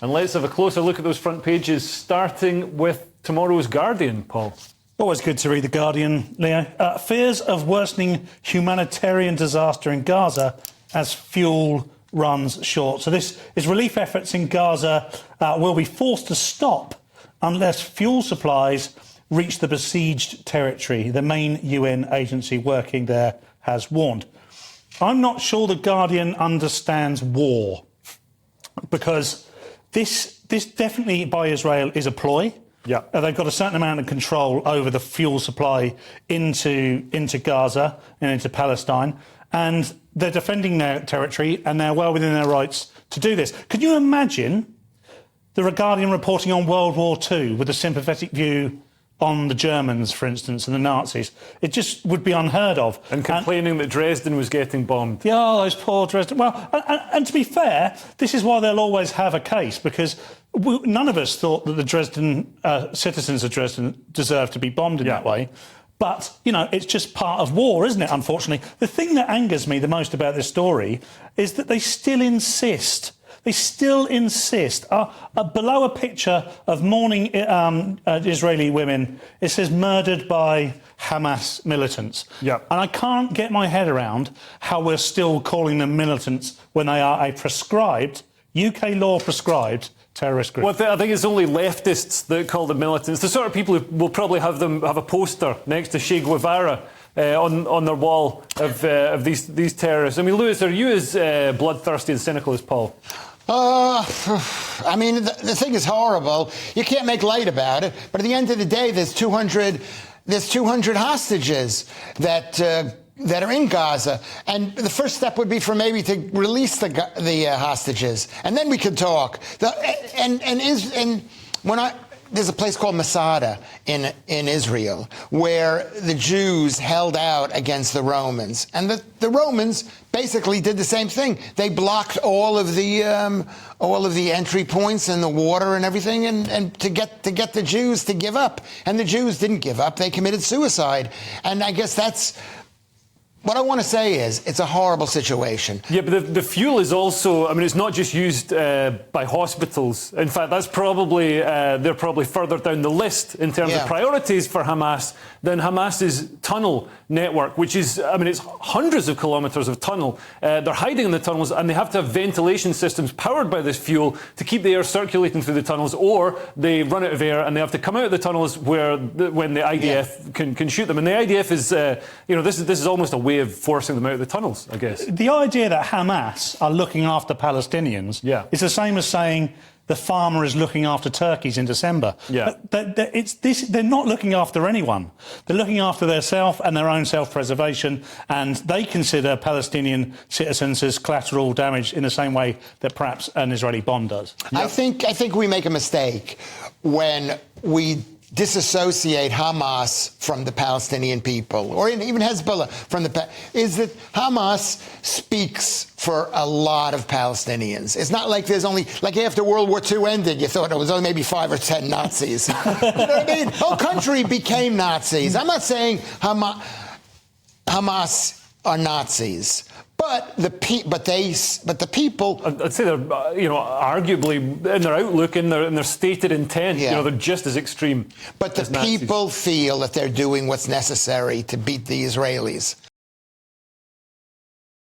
And let's have a closer look at those front pages, starting with tomorrow's Guardian, Paul. Always good to read The Guardian, Leo. Fears of worsening humanitarian disaster in Gaza as fuel runs short. So this is relief efforts in Gaza will be forced to stop unless fuel supplies reach the besieged territory. The main UN agency working there has warned. I'm not sure The Guardian understands war, because this definitely by Israel is a ploy. Yeah, they've got a certain amount of control over the fuel supply into Gaza and into Palestine, and they're defending their territory, and they're well within their rights to do this. Can you imagine the Guardian reporting on World War II with a sympathetic view on the Germans, for instance, and the Nazis? It just would be unheard of. And complaining that Dresden was getting bombed. Yeah, oh, those poor Dresden. Well, and to be fair, this is why they'll always have a case, because none of us thought that the citizens of Dresden deserved to be bombed in that way. But, you know, it's just part of war, isn't it, unfortunately? The thing that angers me the most about this story is that they still insist. They still insist. Below a picture of mourning Israeli women, it says murdered by Hamas militants. Yeah. And I can't get my head around how we're still calling them militants when they are a prescribed, UK law prescribed, terrorist group. Well, I think it's only leftists that call them militants. The sort of people who will probably have a poster next to Che Guevara on their wall of these terrorists. I mean, Lewis, are you as bloodthirsty and cynical as Paul? I mean, the thing is horrible. You can't make light about it. But at the end of the day, there's 200 hostages that are in Gaza, and the first step would be for maybe to release the hostages, and then we could talk. There's a place called Masada in Israel where the Jews held out against the Romans, and the Romans basically did the same thing. They blocked all of the entry points and the water and everything, and to get the Jews to give up. And the Jews didn't give up; they committed suicide. And I guess that's what I want to say is it's a horrible situation. Yeah, but the fuel is also, I mean, it's not just used by hospitals. In fact, that's probably, they're probably further down the list in terms of priorities for Hamas than Hamas's tunnel network, which is, I mean, it's hundreds of kilometres of tunnel. They're hiding in the tunnels, and they have to have ventilation systems powered by this fuel to keep the air circulating through the tunnels, or they run out of air and they have to come out of the tunnels when the IDF can shoot them. And the IDF is, you know, this is almost a way of forcing them out of the tunnels, I guess. The idea that Hamas are looking after Palestinians is the same as saying the farmer is looking after turkeys in December. Yeah. They're not looking after anyone. They're looking after themselves and their own self-preservation, and they consider Palestinian citizens as collateral damage in the same way that perhaps an Israeli bomb does. Yep. I think we make a mistake when we disassociate Hamas from the Palestinian people, or even Hezbollah from is that Hamas speaks for a lot of Palestinians. It's not like there's only, like after World War II ended, you thought it was only maybe 5 or 10 Nazis. You know what I mean? The whole country became Nazis. I'm not saying Hamas are Nazis. But the people. I'd say they're, you know, arguably in their outlook, in their stated intent, you know, they're just as extreme. But the people feel that they're doing what's necessary to beat the Israelis.